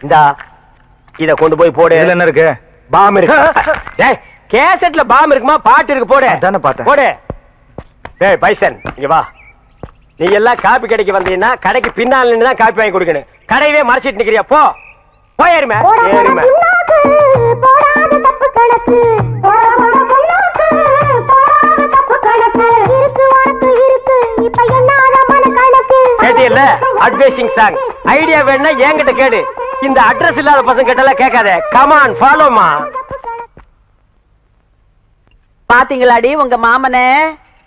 இந்தா இத கொண்டு போய் போடு. இதுல என்ன இருக்கு? பாம் இருக்கு. டேய் கேசட்ல பாம் இருக்குமா பாட்டு இருக்கு போடு. அதானே பார்த்தேன். போடு. டேய் பைசன் இங்க வா. நீ எல்லாம் காப்பி கடைக்கு வந்தீங்கன்னா கடைக்கு பின்னால நின்னு தான் காப்பி வாங்கி கொடுக்கணும். கடையவே மறைச்சிட்டு நிக்கிறியா? போ போயிருமே. ஏறிமே. போடாத தப்பு கணக்கு இப்ப என்னால மன கணக்கு. கேட்டியல்ல அட்வைசிங் சாங். ஐடியா வேணும்னா என்கிட்ட கேடு. இந்த அட்ரஸ் இல்லாத பசங்க கிட்டலாம் கேட்காத. Come on ஃபாலோமா. பாத்தீங்களாடி உங்க மாமனே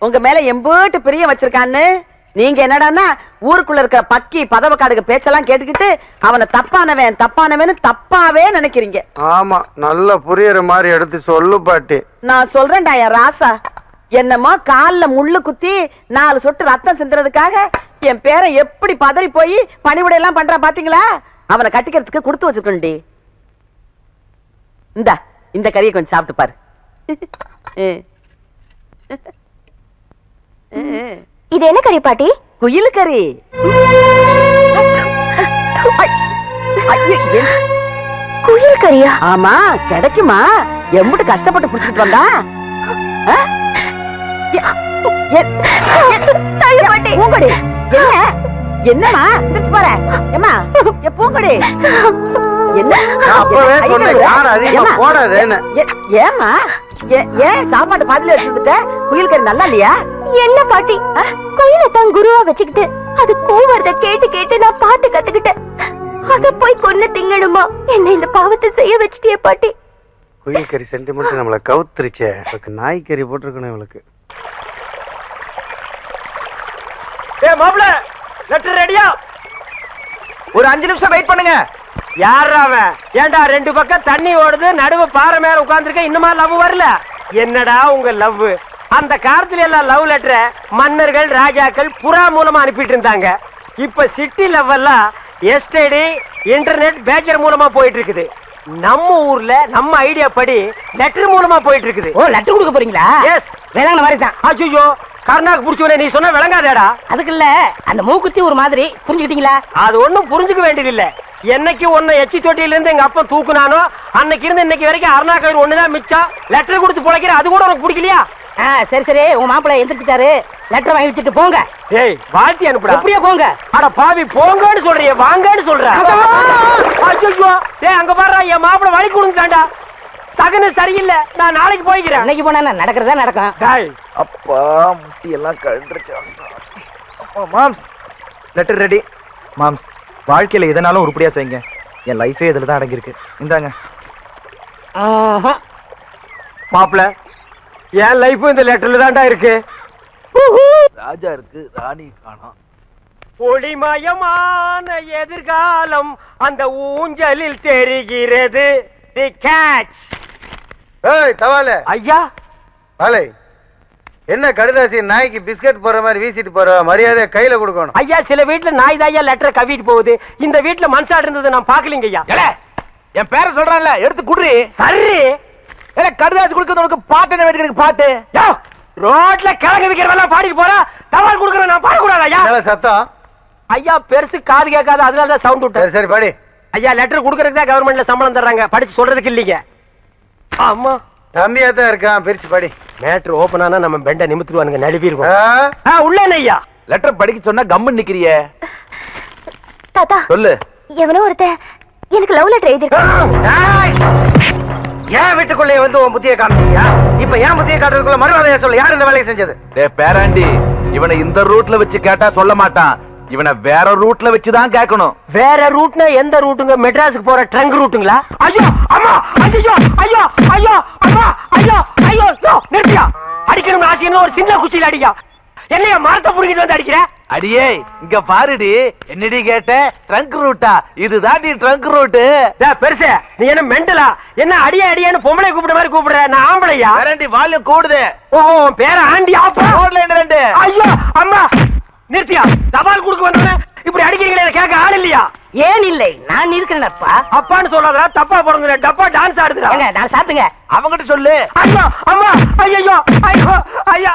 உங்க மேல எம்பூட்டு பிரியம் வச்சிருக்கான்னு. நீங்க என்னடான்னா ஊருக்குள்ள இருக்கிற பக்கி பதவக்காடுக பேச்செல்லாம் கேட்டுக்கிட்டு அவனை தப்பானவன் தப்பானவன்னு தப்பாவே நினைக்கிறீங்க. ஆமா நல்ல புரியற மாதிரி எடுத்து சொல்லு பாட்டி. நான் சொல்றேன்டா என் ராசா, என்னமோ கால்ல முள்ளு குத்தி 4 சொட்டு ரத்தம் சிந்துறதுக்காக என் பேரை எப்படி பதறி போய் பணிவிடை எல்லாம் பண்றா பாத்தீங்களா? அவனை கட்டிக்கிறதுக்கு கொடுத்து வச்சுக்கணும்டி. இந்த கறியை கொஞ்சம் சாப்பிட்டு பாரு. இது என்ன கறி பாட்டி? குயில் கறி. குயில் கறியா? ஆமா கிடைக்குமா? எம்பிட்டு கஷ்டப்பட்டு புடிச்சிட்டு வந்தா? பூங்கொடி என்னமா பாரு ஏமா பூங்கொடி என்ன ஏமா ஏன் சாப்பாட்டு பாதியில வச்சுக்கிட்ட? குயில் கறி நல்லா இல்லையா? என்ன பாட்டி குயிலத்தான் குருவா வச்சுக்கிட்டு அது கூவறத கேட்டு கேட்டு நான் பாட்டு கத்துக்கிட்டேன். அத போய் கொன்னு திங்கணுமா? என்ன இந்த பாவத்தை செய்ய வச்சிட்டியே பாட்டி. குயில் கறி சென்டிமெண்ட் நம்மள கவுத்துருச்சே. நாய் கறி போட்டிருக்கணும் இவளுக்கு. ஏ மாப்ள லெட்டர் ரெடியா? ஒரு 5 நிமிஷம் வெயிட் பண்ணுங்க. யாரா அவன்? ஏண்டா 2 பக்கம் தண்ணி ஓடுது, நடுவு பாறை மேல உட்கார்ந்திருக்க, இன்னுமா லவ் வரல? என்னடா உங்க லவ்? அந்த காலத்துல எல்லாம் லவ் லெட்டரை மன்னர்கள் ராஜாக்கள் புறா மூலமா அனுப்பிட்டு இருந்தாங்க. இப்ப சிட்டி லவ் எல்லாம் எஸ்டடி இன்டர்நெட் பேச்சர் மூலமா போயிட்டு இருக்குது. நம்ம ஊர்ல நம்ம ஐடியா படி லெட்டர் மூலமா போயிட்டு இருக்குது. ஓ லெட்டர் கொடுக்க போறீங்களா? எஸ் வேளாங்க மாதிரி தான். ஐயோ கர்நாக்கு புடிச்சவனே நீ சொன்ன விளங்காதேடா. அதுக்கு இல்ல அந்த மூக்குத்தி ஒரு மாதிரி புரிஞ்சுக்கிட்டீங்களா? அது ஒண்ணும் புரிஞ்சுக்க வேண்டியதில்லை. என்னைக்கு உன்னை எச்சி தொட்டியில இருந்து எங்க அப்பா தூக்குனானோ அன்னைக்கு இருந்து இன்னைக்கு வரைக்கும் அருணாக்கயிறு ஒண்ணுதான் மிச்சம். லெட்டர் கொடுத்து பொழைக்கிற அது கூட உனக்கு பிடிக்கலையா? சரி சரி உங்க மாப்பிள்ளை எந்திரிச்சிட்டாரு. லெட்டர் வாங்கி வச்சுட்டு போங்க. ஏய் வாழ்த்தி அனுப்புடா. அப்படியே போங்க. அட பாவி போங்கன்னு சொல்றியே வாங்கன்னு சொல்ற. ஐயோ டேய் அங்க பாருடா என் மாப்பிள்ளை வழி கொடுத்துட்டான்டா. தகன சரியில்லை. நான் நாளைக்கு போய்க்கிறேன். இன்னைக்கு போனா நடக்கிறதா நடக்கும். டேய் அப்பா முட்டி எல்லாம் கழண்டுருச்சு. அப்பா மாம்ஸ் லெட்டர் ரெடி. மாம்ஸ் வாழ்க்கையில எதனாலும் உருப்படியா செய்யுங்க. என் லைஃபே இதுல தான் அடங்கியிருக்கு. இந்தாங்க. மாப்பிள்ள என் லைஃப் இந்த லெட்டர்ல தான்டா இருக்கு. ராஜா இருக்கு ராணி காணோம். ஒளிமயமான எதிர்காலம் அந்த ஊஞ்சலில் தெரிகிறது. தி கேட்ச். ஏய் தவாலே ஐயா வாலே என்ன கடுதாசி நாய்க்கு பிஸ்கட் போற மாதிரி வீசிட்டு போற மரியாதை கையில கொடுக்கணும். ஐயா சில வீட்டுல நாய் தாயா லெட்டர் கவிட்டு போகுது. இந்த வீட்டுல மனுஷாடு இருந்தது நான் பாக்கலீங்க ஐயா. என் பேரை சொல்றான்ல எடுத்து குடுறி. சரி கடுதாசி கொடுக்கறது உனக்கு பாட்டு என்ன வேண்டிய பாட்டு? ரோட்ல கிழங்கு விக்கிறவெல்லாம் பாடிட்டு போறா. தவால் கொடுக்கற நான் பாடக்கூடாது ஐயா. சத்தம் ஐயா பெருசு காது கேட்காது அதனாலதான் சவுண்ட் விட்டு. சரி படி. ஐயா லெட்டர் கொடுக்கறதுக்கு தான் கவர்மெண்ட்ல சம்பளம் தர்றாங்க. படிச்சு சொல்றதுக்கு இல்லீங்க. ஆமா தம்பியா தான் இருக்கான். பிரிச்சு படி. மேட்ரு ஓபன் ஆனா நம்ம பெண்ட நிமித்துருவானுங்க நழுவி இருக்கும். உள்ள என்ன ஐயா? லெட்டர் படிக்க சொன்னா கம்மன் நிக்கிறியே. தாத்தா சொல்லு. எவனோ ஒருத்தன் எனக்கு லவ் லெட்டர் எழுதிருக்கான். ஏன் வீட்டுக்குள்ளே வந்து உன் புத்தியை காமிச்சியா? இப்ப ஏன் புத்தியை காட்டுறதுக்குள்ள மறுவாதையா சொல்லு. யார் இந்த வேலையை செஞ்சது? பேராண்டி இவனை இந்த ரூட்ல வச்சு கேட்டா சொல்ல மாட்டான். இவனை வேற ரூட்ல வச்சுதான் கேட்கணும். வேற ரூட்னா எந்த ரூட்டுங்க? மெட்ராஸுக்கு போற ட்ரங்க் ரூட்டுங்களா? ஐயோ அம்மா ஐயோ ஐயோ ஐயோ அம்மா ஐயோ ஐயோ நிறுத்தியா. அடிக்கணும் ஆசைன்னு ஒரு சின்ன குச்சியில அடியா. என்னைய மரத்தை புடிக்கிட்டு வந்து அடிக்கிற? அடியே இங்க பாருடி. என்னடி கேட்ட? ட்ரங்க் ரூட்டா? இதுதான் ட்ரங்க் ரூட்டு. பெருசு நீ என்ன மெண்டலா? என்ன அடியா அடியான்னு பொம்பளை கூப்பிடுற மாதிரி கூப்பிடுற? நான் ஆம்பளையா? வேறாண்டி வால்யூம் கூடுது. ஓ பேர ஆண்டி ஆப்பா. ரோட்ல என்ன ரெண்டு? ஐயோ அம்மா நிறுத்தியா. தபால் கொடுக்க வந்தவன இப்படி அடிக்கிறீங்களே கேட்க ஆள் இல்லையா? ஏன் இல்லை நான் இருக்கிறேன்ப்பா. அப்பான்னு சொல்லாதடா. தப்பா போடுங்க. டப்பா டான்ஸ் ஆடுதுடா. நான் சாப்பிடுங்க. அவங்கிட்ட சொல்லு. ஐயோ அம்மா ஐயோ ஐயோ ஐயா.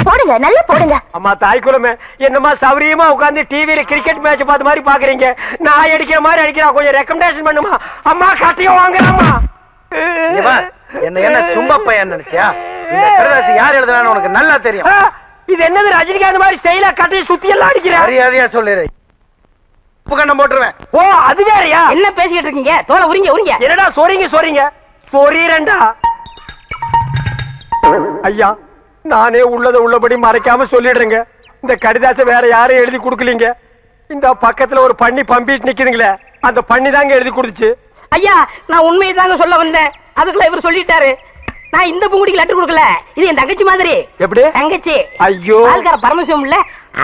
போடுங்க நல்லா போடுங்க. அம்மா தாய்க்குலமே என்னமா சௌரியமா உட்கார்ந்து டிவில கிரிக்கெட் மேட்ச் பார்த்த மாதிரி பாக்குறீங்க. நான் அடிக்கிற மாதிரி அடிக்கிறா, கொஞ்சம் ரெக்கமெண்டேஷன் பண்ணுமா. அம்மா கட்டியும் வாங்குறாமா. என்ன சும்மா பையன் நினைச்சியா? இந்த கருதாசி யார் எழுதுனான்னு உனக்கு நல்லா தெரியும். இது என்னது ரஜினிகாந்த் மாதிரி ஸ்டைலா கட்டி சுத்தி எல்லாம் அடிக்கிற? மரியாதையா சொல்லிடு. உப்பு கண்ணம் போட்டுருவேன். ஓ அது வேறயா? என்ன பேசிக்கிட்டு இருக்கீங்க? தோலை உரிங்க. என்னடா சொறீங்க சொறீரண்டா. ஐயா நானே உள்ளத உள்ளபடி மறைக்காம சொல்லிடுறேங்க. இந்த கடிதாசை வேற யாரும் எழுதி கொடுக்கலீங்க. இந்த பக்கத்துல ஒரு பண்ணி பம்பிட்டு நிக்குதுங்களே, அந்த பண்ணி தாங்க எழுதி கொடுத்துச்சு. ஐயா நான் உண்மையை தாங்க சொல்ல வந்தேன். அதுக்குள்ள இவர் சொல்லிட்டாரு. நான் இந்த பூங்குடிக்கு லெட்டர் கொடுக்கல. இது என் தங்கச்சி மாதிரி. எப்படி தங்கச்சி? ஐயோ ஆள்கார பரமசிவம் இல்ல,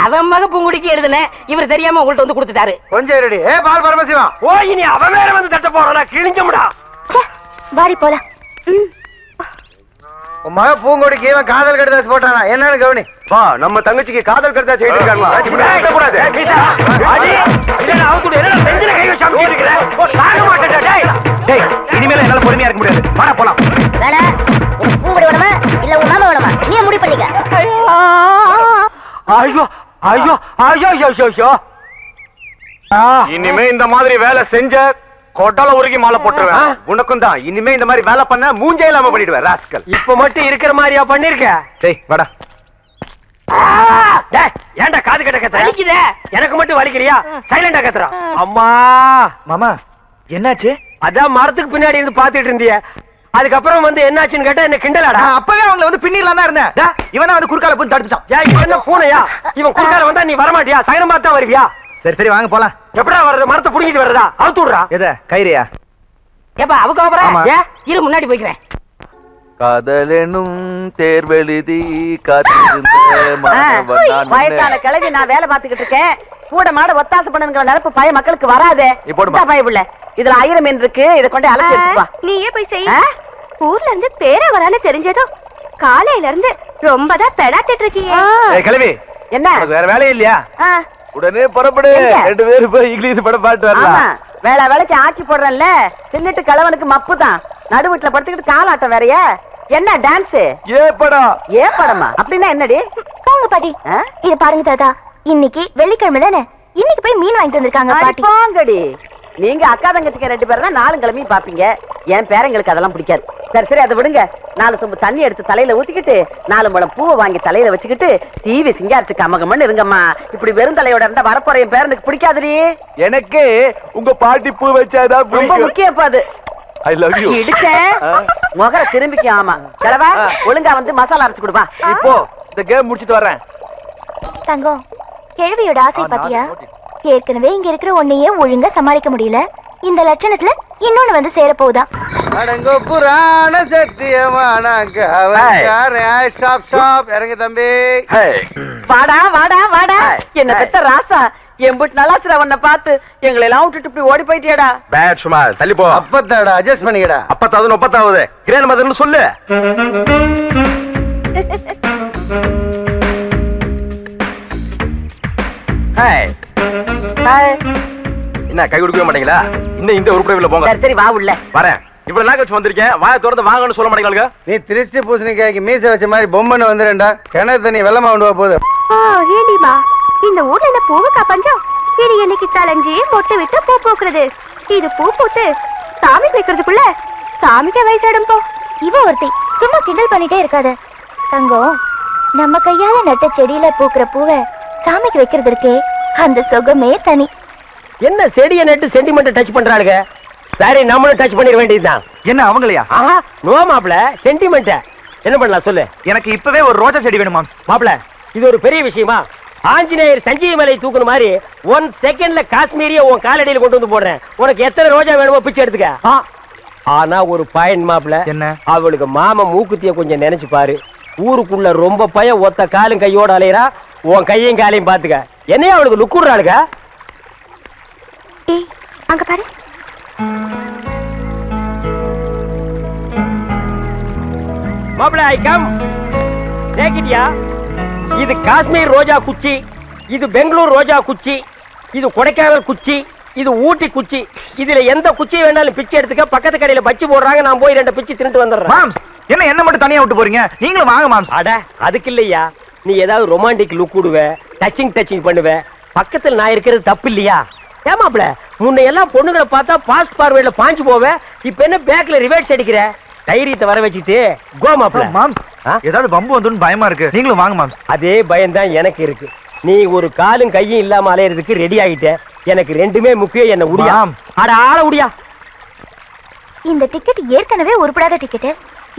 அவன் மக பூங்குடிக்கு எழுதுனேன். இவர் தெரியாம உங்கள்ட்ட வந்து கொடுத்துட்டாரு. கொஞ்சம் ரெடி. பால் பரமசிவம். ஓ இனி அவன் வேற வந்து தட்ட போறானா? கிழிஞ்சமுடா. வாடி போலாம். உன் மக பூங்கொடிக்கு இவன் காதல் கடிதாசி போட்டானா என்னன்னு கவனி. வா நம்ம தங்கச்சிக்கு காதல் கடிதாசி எழுதிருக்காங்களா? இனிமேல என்னால பொறுமையா இருக்க முடியாது. வாடா போலாம். பூங்குடி வேணுமா இல்ல உன் மாமா வேணுமா? நீ முடிவு பண்ணிக்க. ஐயோ ஐயோ ஐயோ ஐயோ ஐயோ. இனிமே இந்த மாதிரி வேலை செஞ்ச கொட்டல உருகி மாலை போட்டுருவேன். உனக்கும் தான். இனிமே இந்த மாதிரி வேலை பண்ண மூஞ்சே இல்லாம பண்ணிடுவேன் ராஸ்கல். இப்ப மட்டும் இருக்கிற மாதிரியா பண்ணிருக்க? டேய் வாடா. ஏன்டா காது கட்ட கத்துற? வலிக்குதே. எனக்கு மட்டும் வலிக்கிறியா? சைலண்டா கத்துறா. அம்மா மாமா என்னாச்சு? அதான் மரத்துக்கு பின்னாடி இருந்து பாத்துட்டு இருந்திய. அதுக்கப்புறம் வந்து என்னாச்சுன்னு கேட்டா என்ன கிண்டலாடா? அப்பவே அவங்கள வந்து பின்னிடலாம் தான் இருந்தேன். இவனா வந்து குறுக்கால போய் தடுத்துட்டான். இவன் என்ன பூனையா? இவன் குறுக்கால வந்தா நீ வரமாட்டியா? சகனம் பார்த்தா வருவியா? சரி சரி வாங்க போலாம். எப்படா வர்றது? மரத்தை புடிங்கிட்டு வர்றதா? அவுத்து விடுறா. எத கயிறியா? ஏப்பா அவுக்க போறா? இரு முன்னாடி போய்க்கிறேன். காதலெனும் தேர்வெழுதி வயசான கிழவி நான் வேலை பார்த்துக்கிட்டு இருக்கேன். கூட மாட ஒத்தாசை பண்ணுங்கிற நினைப்பு பழைய மக்களுக்கு வராதே. பயப்புள்ள இதுல 1000 மீன் இருக்கு. இதை கொண்டு அலசி எடுத்துப்பா. நீயே போய் செய். ஊர்ல இருந்து பேர வரான்னு தெரிஞ்சதும் காலையில இருந்து ரொம்பதான் பெடாத்திட்டு இருக்கீங்க. கிழவி என்ன வேற வேலையே இல்லையா? உடனே புறப்படு. 2 பேரும் போய் இங்கிலீஷ் படம் பாட்டு வரலாம். வேலை வேலைக்கு ஆக்கி போடுறேன்ல. தின்னுட்டு கிழவனுக்கு மப்பு தான். நடுவுட்டுல படுத்துக்கிட்டு காலாட்டம் வேறையா? என்ன டான்ஸ்? ஏ படமா? அப்படின்னா என்னடி? போங்க பாட்டி. இது பாருங்க தாத்தா, இன்னைக்கு வெள்ளிக்கிழமை தானே, இன்னைக்கு போய் மீன் வாங்கிட்டு வந்திருக்காங்க பாட்டி. போங்கடி. நீங்க அக்கா தங்கச்சிக்கு 2 பேரும் தான் 4 கிழமையும் பாப்பீங்க. என் பேரங்களுக்கு அதெல்லாம் பிடிக்காது. சரி சரி அதை விடுங்க. 4 சொம்பு தண்ணி எடுத்து தலையில ஊத்திக்கிட்டு 4 முழம் பூவை வாங்கி தலையில வச்சுக்கிட்டு டிவி சிங்காரத்துக்கு அமகமன்னு இருங்கம்மா. இப்படி வெறும் தலையோட இருந்தா வரப்போற என் பேரனுக்கு பிடிக்காதுடி. எனக்கு உங்க பாட்டி பூ வச்சாதான் ரொம்ப முக்கியம். அது I love you. இடிச்சேன் முகர திரும்பிக்க. ஆமா கிழவா ஒழுங்கா வந்து மசாலா அரைச்சு கொடுப்பா. இப்போ இந்த கேம் முடிச்சிட்டு வரேன். தங்கம், கேள்வியோட ஆசை பாத்தியா? ஏற்கனவே இங்க இருக்கிற ஒன்னையே ஒழுங்கா சமாளிக்க முடியல. இந்த லட்சணத்துல இன்னொன்னு வந்து சேர போகுதா? அடங்கோ புராண சத்தியமான ஸ்டாப் ஸ்டாப். இறங்கு தம்பி. வாடா வாடா வாடா. என்ன பெத்த ராசா. எம்புட்டு நல்லாச்சுடா உன்னை பார்த்து. எங்களை எல்லாம் விட்டுட்டு இப்படி ஓடி போயிட்டியாடா. பேட் சும்மா தள்ளி போ. அப்பத்தாடா அட்ஜஸ்ட் பண்ணிக்கடா. 80வது 30வது கிரேன் மதர்னு சொல்லு. என்ன கை கொடுக்கவே மாட்டீங்களா? இன்னும் இந்த உருப்படில போங்க. சரி சரி வா உள்ள வரேன். இவ்வளவு நாள் கழிச்சு வந்திருக்கேன். வாயை திறந்து வாங்கன்னு சொல்ல மாட்டீங்களா? நீ திருஷ்டி பூசணிக்காய்க்கு மீச வச்ச மாதிரி பொம்மன்னு வந்துடுண்டா. கிணறு தண்ணி வெள்ளமா கொண்டு போகுது. ஏடிமா, இந்த ஊர்ல என்ன பூவுக்கா பஞ்சம்? இது என்னைக்கு தலைஞ்சி மொட்டை விட்டு பூ பூக்குறது. இது பூ பூத்து சாமிக்கு வைக்கிறதுக்குள்ள சாமிக்கு வயசாடும் போ. இவ ஒருத்தி சும்மா கிண்டல் பண்ணிட்டே இருக்காத. தங்கம், நம்ம கையால நட்ட செடியில பூக்குற பூவை சாமிக்கு வைக்கிறது இருக்கே, அந்த சுகமே தனி. என்ன செடியை நட்டு சென்டிமெண்ட் டச் பண்றாளுங்க? சரி நம்மளும் டச் பண்ணிட வேண்டியதுதான். என்ன அவங்களையா? ஆஹா நோ மாப்ள, சென்டிமெண்ட் என்ன பண்ணலாம் சொல்லு. எனக்கு இப்பவே ஒரு ரோஜா செடி வேணும் மாம்ஸ். மாப்ள இது ஒரு பெரிய விஷயமா? ஆஞ்சநேயர் சஞ்சீவி மலை தூக்குன மாதிரி 1 செகண்ட்ல காஷ்மீரிய உன் காலடியில் கொண்டு வந்து போடுறேன். உனக்கு எத்தனை ரோஜா வேணுமோ பிச்சை எடுத்துக்க. ஆனா ஒரு பாயிண்ட் மாப்ள. என்ன? அவளுக்கு மாமா மூக்குத்திய கொஞ்சம் நினைச்சு பாரு. ஊருக்குள்ள ரொம்ப பயம் ஒத்த காலும் கையோட அலையறா. உன் கையும் காலையும் பாத்துக்க. என்னையா அவளுக்கு லுக்குறாளுங்க? அங்க பாரு. மாப்ள I come. Take it yeah. இது காஷ்மீர் ரோஜா குச்சி, இது பெங்களூர் ரோஜா குச்சி, இது கொடைக்கானல் குச்சி, இது ஊட்டி குச்சி. இதுல எந்த குச்சி வேணாலும் பிச்சை எடுத்துக்க. பக்கத்து கடையில பச்சி போடுறாங்க. நான் போய் 2 பிச்சை தின்னுட்டு வந்துடுறேன். மாம்ஸ் என்ன மட்டும் தனியா விட்டு போறீங்க? நீங்களும் வாங்க மாம்ஸ். அட அதுக்கு இல்லையா, நீ ஏதாவது ரொமான்டிக் லுக் விடுவ, டச்சிங் பண்ணுவ. பக்கத்துல நான் இருக்கிறது தப்பு இல்லையா? ஏமாப்ல, முன்ன எல்லாம் பொண்ணுங்களை பார்த்தா பாஸ்ட் ஃபார்வர்ட்ல பாஞ்சு போவ, இப்ப என்ன பேக்ல ரிவர்ஸ் அடிக்கிற? தைரியத்தை வர வச்சுட்டு கோ மாப்ள. மாம்ஸ், ஏதாவது பம்பு வந்துன்னு பயமா இருக்கு. நீங்களும் வாங்க மாம்ஸ். அதே பயம் தான் எனக்கு இருக்கு. நீ ஒரு காலும் கையும் இல்லாம அலையறதுக்கு ரெடி ஆகிட்ட. எனக்கு ரெண்டுமே முக்கியம். என்ன உடியா? அட ஆள உடியா. இந்த டிக்கெட் ஏற்கனவே உருப்படாத டிக்கெட்.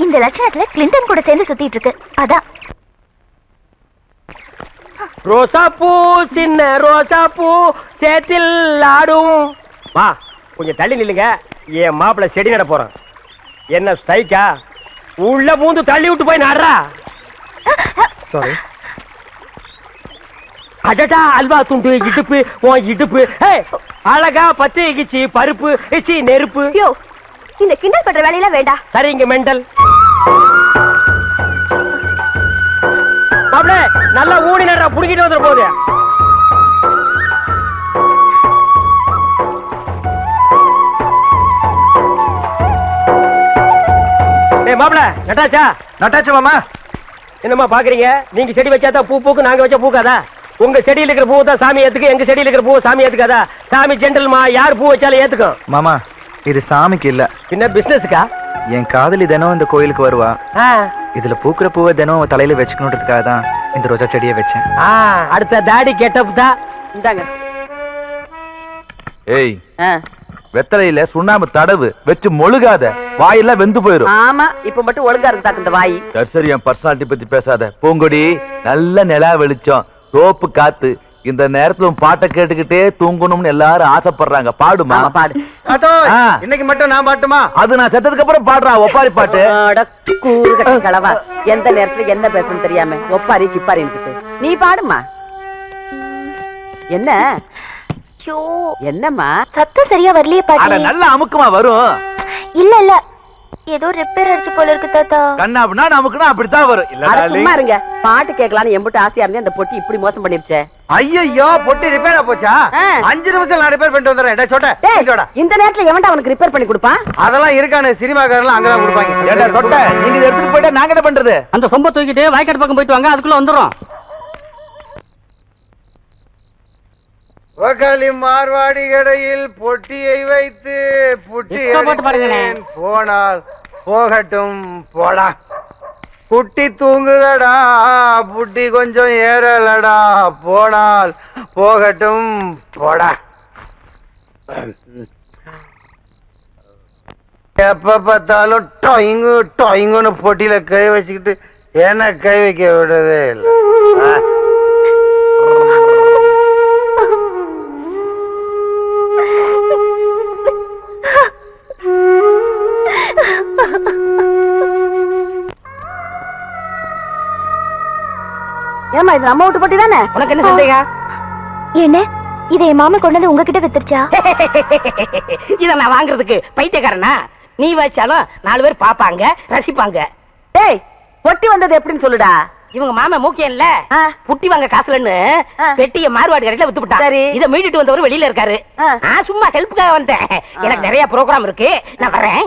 இந்த லட்சணத்துல கிளின்டன் கூட சேர்ந்து சுத்திட்டு இருக்கு. அதான் ரோசா பூ, சின்ன ரோசா பூ சேத்தில் ஆடும். வா கொஞ்சம் தள்ளி நில்லுங்க. என் மாப்பிள்ள செடி நட போறான். என்ன ஸ்ட்ரைக்கா? உள்ள பூந்து தள்ளி விட்டு போய் நடுறா. சாரி. அடடா, அல்வா துண்டு இடுப்பு, உன் இடுப்பு அழகா பத்து இகிச்சு பருப்பு இச்சி நெருப்பு. யோ, இந்த கிண்டல் பண்ற வேலையெல்லாம் வேண்டாம். சரிங்க மெண்டல். மாப்பிள்ள நல்லா ஊடி நடுறா, புடிக்கிட்டு வந்துட போகுது. மாப்பிள்ள நட்டாச்சா? நட்டாச்சு மாமா. என்னம்மா பாக்குறீங்க? நீங்க செடி வச்சாதான் பூ பூக்கு, நாங்க வச்சா பூக்காதா? உங்க செடியில் இருக்கிற பூ தான் சாமி ஏத்துக்கு, எங்க செடியில் இருக்கிற பூ சாமி ஏத்துக்காதா? சாமி ஜென்டல்மா, யார் பூ வச்சாலும் ஏத்துக்கும். மாமா, இது சாமிக்கு இல்ல, என்ன பிசினஸ்க்கா? என் காதலி தினம் இந்த கோயிலுக்கு வருவா. இதுல பூக்குற பூவை தினம் தலையில வச்சுக்கணுன்றதுக்காக தான் இந்த ரோஜா செடியை வச்சேன். அடுத்த தாடி கெட்டப் தான். இந்தாங்க. ஏய், வெத்தலையில சுண்ணாம்பு தடவு வச்சு மொழுகாத, வாயெல்லாம் வெந்து போயிரும். ஆமா, இப்ப மட்டும் ஒழுங்கா இருக்கு இந்த வாய். சரி, என் பர்சனாலிட்டி பத்தி பேசாத. பூங்கொடி, நல்ல நிலா வெளிச்சம், ரோப்பு காத்து, இந்த நேரத்துல பாட்டை கேட்டுக்கிட்டே தூங்கணும்னு எல்லாரும் ஆசைப்படுறாங்க. பாடுமா? பாடு. இன்னைக்கு மட்டும் நான் பாட்டுமா? அது நான் செத்ததுக்கு அப்புறம் பாடுறா ஒப்பாரி பாட்டு. கலவா, எந்த நேரத்துல என்ன பேசணும் தெரியாம ஒப்பாரி கிப்பாரி நீ பாடுமா. என்ன என்னம்மா சத்தம் சரியா வரலையே பாட்டி. நல்ல அமுக்கமா வரும். இல்ல ஏதோ ரிப்பேர் அடிச்சு போல இருக்கு தாத்தா. கண்ணா அப்படின்னா நமக்குன்னா அப்படித்தான் வரும். சும்மா இருங்க. பாட்டு கேட்கலான்னு எம்பிட்டு ஆசையா இருந்தே அந்த பொட்டி இப்படி மோசம் பண்ணிருச்சே. ஐயோ, பொட்டி ரிப்பேரா போச்சா? 5 நிமிஷம் நான் ரிப்பேர் பண்ணிட்டு வந்துடுறேன். இந்த நேரத்துல எவன்டா அவனுக்கு ரிப்பேர் பண்ணி கொடுப்பான்? அதெல்லாம் இருக்கானு, சினிமாக்காரெல்லாம் அங்கதான் கொடுப்பாங்க. நீங்க எடுத்துட்டு போயிட்டா நாங்க என்ன பண்றது? அந்த சொம்ப தூக்கிட்டு வாய்க்காடு பக்கம் போயிட்டு வாங்க, அதுக்குள்ள வந்துடும். மார்வாடி கடையில் பொட்டியை வைத்து புட்டி போனால் போகட்டும் போடா. குட்டி தூங்குதடா, புட்டி கொஞ்சம் ஏறலடா, போனால் போகட்டும் போடா. எப்ப பார்த்தாலும் டொயிங்கு டொயிங்குன்னு பொட்டியில கை வச்சுக்கிட்டு என்ன கை வைக்க விடுறதே இல்லை. ஏமா இது நம்ம வீட்டு பொட்டி தானே? உனக்கு என்ன சந்தேகம்? என்ன இதை என் மாமா கொண்டு வந்து உங்ககிட்ட வித்துருச்சா? இத நான் வாங்குறதுக்கு பைத்தியக்காரனா? நீ வச்சாலும் 4 பேர் பாப்பாங்க, ரசிப்பாங்க. டேய், பொட்டி வந்தது எப்படின்னு சொல்லுடா. இவங்க மாமா மூக்கியம் இல்ல, புட்டி வாங்க காசுலன்னு பெட்டிய மார்வாடி கடையில வித்து விட்டா. இத மீட்டுட்டு வந்தவர் வெளியில இருக்காரு. நான் சும்மா ஹெல்ப்புக்காக வந்தேன். எனக்கு நிறைய ப்ரோக்ராம் இருக்கு, நான் வரேன்.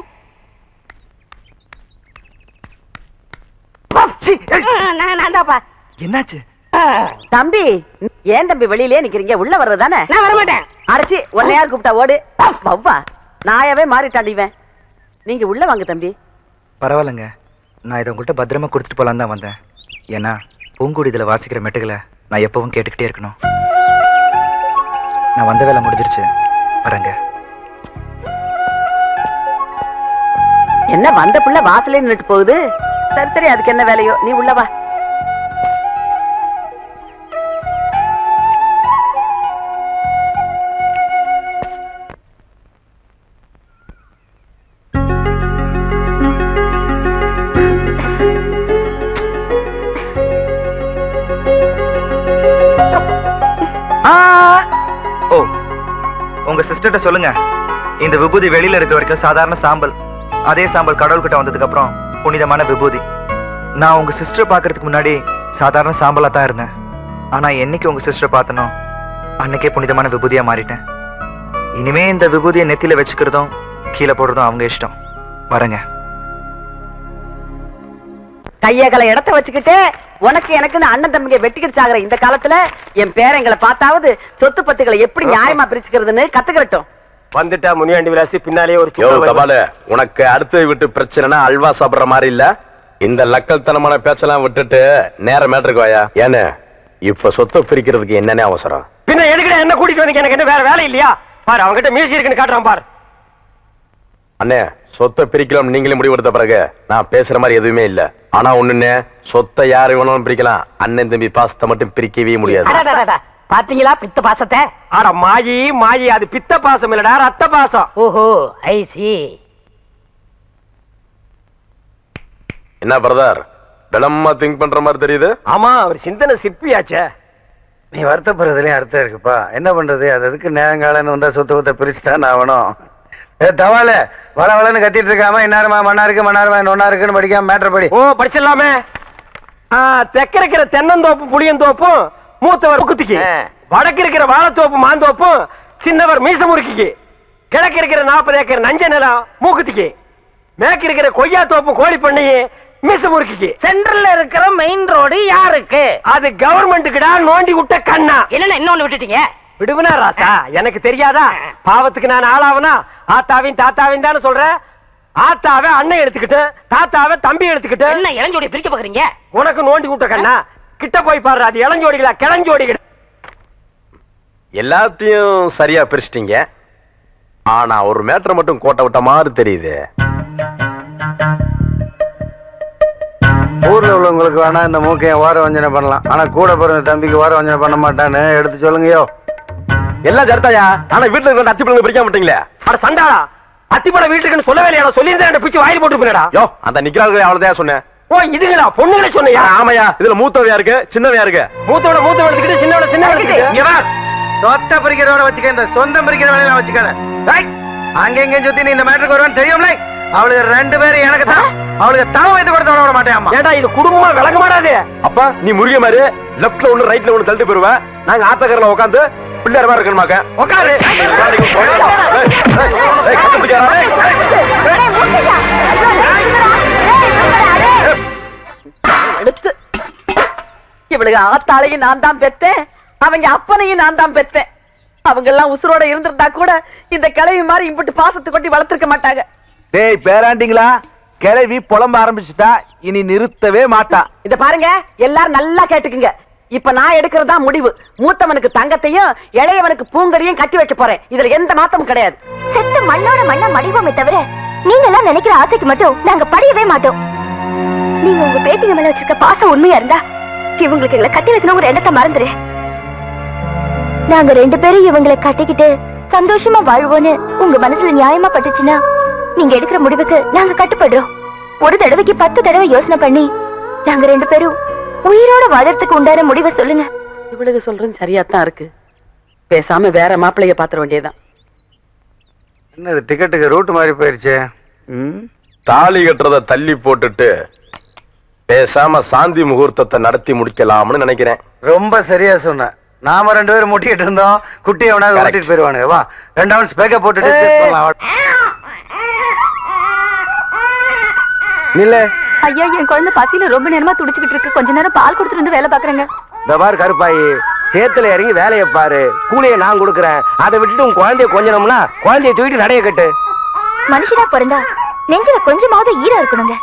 என்னாச்சு தம்பி? ஏன் தம்பி வெளியிலே நிக்கிறீங்க? உள்ள வர்றதானே? நான் வர மாட்டேன். அடிச்சு உன்னை யார் கூப்பிட்டா ஓடு. வவ்வா, நாயாவே மாறிட்டாண்டிவேன். நீங்க உள்ள வாங்க தம்பி. பரவாயில்லைங்க, நான் இதை உங்கள்கிட்ட பத்திரமா கொடுத்துட்டு போலாம் தான் வந்தேன். ஏன்னா பூங்குடி இதுல வாசிக்கிற மெட்டுகளை நான் எப்பவும் கேட்டுக்கிட்டே இருக்கணும். நான் வந்த வேலை முடிஞ்சிருச்சு, வரேங்க. என்ன வந்த புள்ள வாசலே நின்னுட்டு போகுது? சரி சரி, அதுக்கு என்ன வேலையோ, நீ உள்ள வா. உங்க சிஸ்டர்ட்ட சொல்லுங்க, இந்த விபூதி வெளியில இருக்க வரைக்கும் சாதாரண சாம்பல், அதே சாம்பல் கடவுள்கிட்ட வந்ததுக்கு அப்புறம் புனிதமான விபூதி. நான் உங்க சிஸ்டரை பாக்குறதுக்கு முன்னாடி சாதாரண சாம்பலா தான் இருந்தேன். ஆனா என்னைக்கு உங்க சிஸ்டரை பார்த்தனோ அன்னைக்கே புனிதமான விபூதியா மாறிட்டேன். இனிமே இந்த விபூதியை நெத்தியில வச்சுக்கிறதும் கீழே போடுறதும் அவங்க இஷ்டம். வரேங்க. கையகல இடத்த வச்சுக்கிட்டு உனக்கு எனக்குன்னு அண்ணன் தம்பிங்க வெட்டிக்கிட்டு சாகுற இந்த காலத்துல என் பேரங்களை பார்த்தாவது சொத்து பத்துக்களை எப்படி நியாயமா பிரிச்சுக்கிறதுன்னு கத்துக்கிறட்டும். வந்துட்டா முனியாண்டி விலாசி பின்னாலே ஒரு தபாலு. உனக்கு அடுத்து விட்டு பிரச்சனைனா அல்வா சாப்பிடுற மாதிரி இல்ல. இந்த லக்கல் தனமான பேச்செல்லாம் விட்டுட்டு நேர மேட்டருக்கு வாயா. ஏன்னு இப்ப சொத்தை பிரிக்கிறதுக்கு என்னன்னே அவசரம்? பின்ன எதுக்கிட்ட என்ன கூட்டிட்டு வந்து எனக்கு என்ன வேற வேலை இல்லையா? பாரு அவங்கிட்ட மியூசிக் இருக்குன்னு காட்டுறான் பாரு. அண்ணே சொத்தை பிரிக்கலாம் நீங்களே முடிவெடுத்த பிறகு நான் பேசுற மாதிரி எதுவுமே இல்ல. ஆனா ஒண்ணுன்னு சொத்தை யாரு வேணாலும் பிரிக்கலாம், அண்ணன் தம்பி பாசத்தை மட்டும் பிரிக்கவே முடியாது. பாத்தீங்களா பித்த பாசத்தை? ஆனா மாயி மாயி அது பித்த பாசம் இல்லடா, ரத்த பாசம். ஓஹோ ஐ சி. என்ன பிரதர் பலமா திங்க் பண்ற மாதிரி தெரியுது? ஆமா அவர் சிந்தனை சிற்பியாச்சே. நீ வருத்தப்படுறதுலயும் அர்த்தம் இருக்குப்பா. என்ன பண்றது, அது அதுக்கு நேரங்காலன்னு வந்தா சொத்தை பிரிச்சுதான் ஆகணும். தவால வள வளன்னு கத்திட்டு இருக்காம இன்னாரமா மண்ணா இருக்கு மண்ணாரமா நொன்னா இருக்குன்னு படிக்காம மேட்டர் படி. ஓ படிச்சிடலாமே. தெற்க இருக்கிற தென்னந்தோப்பு புளியந்தோப்பும் மூத்தவர் முக்குத்திக்கு, வடக்கு இருக்கிற வாழைத்தோப்பு மாந்தோப்பும் சின்னவர் மீச முறுக்கிக்கு, கிழக்கு இருக்கிற 40 ஏக்கர் நஞ்ச நிலம் மூக்குத்திக்கு, மேற்கு இருக்கிற கொய்யா தோப்பு கோழி பண்ணையே மீச முறுக்கிக்கு, சென்ட்ரல்ல இருக்கிற மெயின் ரோடு யாருக்கு? அது கவர்மெண்ட்டுக்குடா நோண்டி விட்ட கண்ணா. இல்ல இன்னொன்னு விட்டுட்டீங்க. விடுவனா ராசா, எனக்கு தெரியாதா? பாவத்துக்கு நான் ஆளாவனா? ஆத்தாவின் தாத்தாவின் தானே சொல்றேன். ஆத்தாவை அண்ணன் எடுத்துக்கிட்டு தாத்தாவை தம்பி எடுத்துக்கிட்டு என்ன இளஞ்சோடி பிரிக்க பாக்குறீங்க? உனக்கு நோண்டி விட்ட கண்ணா. கிட்ட போய் பாரு, அது இளஞ்சோடிகளா கிளஞ்சோடிகள்? எல்லாத்தையும் சரியா பிரிச்சிட்டீங்க. ஆனா ஒரு மேட்டர் மட்டும் கோட்டை விட்ட மாதிரி தெரியுது. ஊர்ல உள்ளவங்களுக்கு வேணா இந்த மூக்கைய ஓர வஞ்சனை பண்ணலாம், ஆனா கூட பிறந்த தம்பிக்கு ஓர வஞ்சனை பண்ண மாட்டான்னு எடுத்து சொல்லுங்கயோ. எல்லாம் ஜர்த்தாயா. ஆனா வீட்டுல இருக்க அத்தி பழங்க பிரிக்காம விட்டீங்களே. அட சண்டாளா, அத்திப்பட வீட்டுக்குன்னு சொல்லவே இல்லையா? சொல்லியிருந்தேன் பிச்சு வாயில் போட்டு போனடா. யோ அந்த நிக்கிறாங்க அவ்வளவுதான் சொன்னேன். ஓ இதுங்களா பொண்ணுங்களே சொன்னியா? ஆமையா, இதுல மூத்தவையா இருக்கு சின்னவையா இருக்கு. மூத்தோட மூத்த எடுத்துக்கிட்டு சின்னோட சின்ன எடுத்துக்கிட்டு சொத்தை பிரிக்கிறவன வச்சுக்க, இந்த சொந்தம் பிரிக்கிற வேலையில வச்சுக்காத. அங்க எங்க சுத்தி நீ இந்த மேட்டருக்கு வருவான்னு தெரியும்ல. அவளுக்கு 2 பேரும் எனக்கு தான். அவளுக்கு தவம் வைத்து கொடுத்த விட மாட்டேன். ஏடா இது குடும்பமா விளங்க மாட்டாது. அப்பா நீ முருக மாதிரி லெப்ட்ல ஒண்ணு ரைட்ல ஒண்ணு தள்ளிட்டு போயிருவேன். நாங்க ஆத்தக்கரில் உட்காந்து பிள்ளையார் மாதிரி இருக்கணுமாக்க உட்காரு. இவளுக்கு ஆத்தாளையும் நான் தான் பெத்தேன், அவங்க அப்பனையும் நான் தான் பெத்தேன். அவங்க எல்லாம் உசுரோட இருந்திருந்தா கூட இந்த கிழவி மாதிரி இம்புட்டு பாசத்தை கொட்டி வளர்த்திருக்க மாட்டாங்க. டேய் பேராண்டிங்களா, கிழவி புலம்ப ஆரம்பிச்சுட்டா இனி நிறுத்தவே மாட்டா. இத பாருங்க எல்லாரும் நல்லா கேட்டுக்குங்க. இப்ப நான் எடுக்கிறதா முடிவு. மூத்தவனுக்கு தங்கத்தையும் இளையவனுக்கு பூங்கரையும் கட்டி வைக்க போறேன். இதுல எந்த மாற்றமும் கிடையாது. செத்து மண்ணோட மண்ணா மடிவோமே தவிர நீங்க எல்லாம் நினைக்கிற ஆசைக்கு மட்டும் நாங்க படியவே மாட்டோம். நீங்க உங்க பேட்டிங்க மேல வச்சிருக்க பாசம் உண்மையா இருந்தா இவங்களுக்கு எங்களை கட்டி வைக்கணும் ஒரு எண்ணத்தை மறந்துரு. நாங்க 2 பேரும் இவங்களை கட்டிக்கிட்டு சந்தோஷமா வாழ்வோன்னு உங்க மனசுல நியாயமா பட்டுச்சுன்னா நீங்க எடுக்கிற முடிவுக்கு நாங்க கட்டுப்படுறோம். ஒரு தடவைக்கு 10 தடவை யோசனை பண்ணி நாங்க 2 பேரும் உயிரோட வாழறதுக்கு உண்டான முடிவை சொல்லுங்க. இவளுக்கு சொல்றது சரியாத்தான் இருக்கு. பேசாம வேற மாப்பிள்ளைய பாத்திர வேண்டியதுதான். என்ன டிக்கெட்டுக்கு ரூட் மாதிரி போயிருச்சு. தாலி கட்டுறத தள்ளி போட்டுட்டு பேசாம சாந்தி முகூர்த்தத்தை நடத்தி முடிக்கலாம்னு நினைக்கிறேன். ரொம்ப சரியா சொன்ன. நாம 2 பேரும் முட்டிக்கிட்டு இருந்தோம், குட்டி எவனாவது ஓட்டிட்டு போயிருவானுங்க. வா 2 ounce பேக்க போட்டுட்டு இல்ல ஐயா, என் குழந்தை பசியில ரொம்ப நேரமா துடிச்சுக்கிட்டு இருக்கு. கொஞ்ச நேரம் பால் கொடுத்துட்டு வந்து வேலை பாக்குறேங்க. இந்த பாரு கருப்பாயி, சேத்துல இறங்கி வேலையை பாரு. கூலியை நான் கொடுக்குறேன். அதை விட்டுட்டு உன் குழந்தைய கொஞ்சணும்னா குழந்தைய தூக்கிட்டு நடைய கட்டு. மனுஷனா பிறந்தா நெஞ்சில கொஞ்சமாவது ஈரம் இருக்கணுங்க.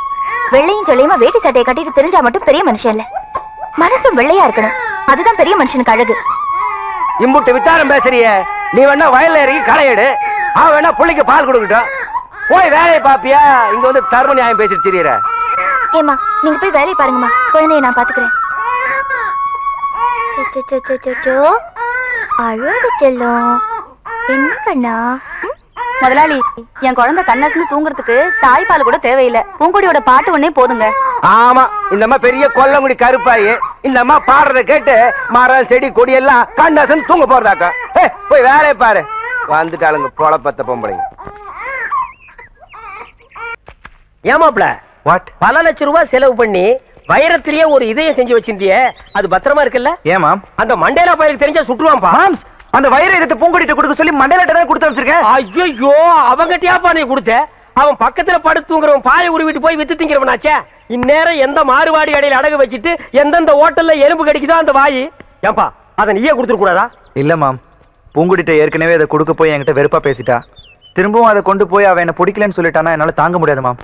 வெள்ளையும் சொல்லியுமா வேட்டி சட்டையை கட்டிட்டு தெரிஞ்சா மட்டும் பெரிய மனுஷன் இல்ல. மனசும் வெள்ளையா இருக்கணும், அதுதான் பெரிய மனுஷனுக்கு அழகு. இம்புட்டு வித்தாரம் பேசுறிய. நீ வேணா வயல்ல இறங்கி களை எடு, அவன் வேணா புள்ளைக்கு பால் கொடுக்கட்டும். போய் வேலையை பாப்பியா? இங்க வந்து தர்ம நியாயம் பேசிட்டு திரியற. ஏமா நீங்க போய் வேலையை பாருங்கம்மா, குழந்தைய நான் பாத்துக்கிறேன். அழகு செல்லும். என்ன கண்ணா? முதலாளி, என் குழந்தை கண்ணாசுன்னு தூங்குறதுக்கு தாய்ப்பால் கூட தேவையில்லை. பூங்கொடியோட பாட்டு ஒன்னே போதுங்க. ஆமா, இந்த அம்மா பெரிய கொல்லங்குடி கருப்பாயி. இந்த அம்மா பாடுறத கேட்டு மரம் செடி கொடி எல்லாம் கண்ணாசுன்னு தூங்க போறதாக்கா. போய் வேலையை பாரு. வந்துட்டாளுங்க பொழப்பத்த பொம்பளைங்க. ஏமாப்ல பல லட்சம் ரூபாய் செலவு பண்ணி வைரத்திலேயே ஒரு இதயம் செஞ்சு வச்சிருந்திய, அது பத்திரமா இருக்குல்ல? ஏமாம் அந்த மண்டேலா பயிருக்கு தெரிஞ்சா சுட்டுவான்பா. அந்த வைர எடுத்து பூங்கொடிட்டு கொடுக்க சொல்லி மண்டேலாட்ட தான் கொடுத்து வச்சிருக்கேன். ஐயோ, அவங்கட்டியாப்பா நீ கொடுத்த? அவன் பக்கத்துல படுத்துங்கிறவன் பாய உருவிட்டு போய் வித்து திங்கிறவனாச்சே. இந்நேரம் எந்த மாறுவாடி கடையில் அடகு வச்சுட்டு எந்தெந்த ஹோட்டல்ல எலும்பு கடிக்குதோ அந்த வாயி. ஏன்பா அதை நீயே கொடுத்துட கூடாதா? இல்ல மாம், பூங்குடிட்ட ஏற்கனவே அதை கொடுக்க போய் என்கிட்ட வெறுப்பா பேசிட்டா. திரும்பவும் அதை கொண்டு போய் அவன் என்ன பிடிக்கலன்னு சொல்லிட்டானா என்னால தாங்க முடியாது மாம்.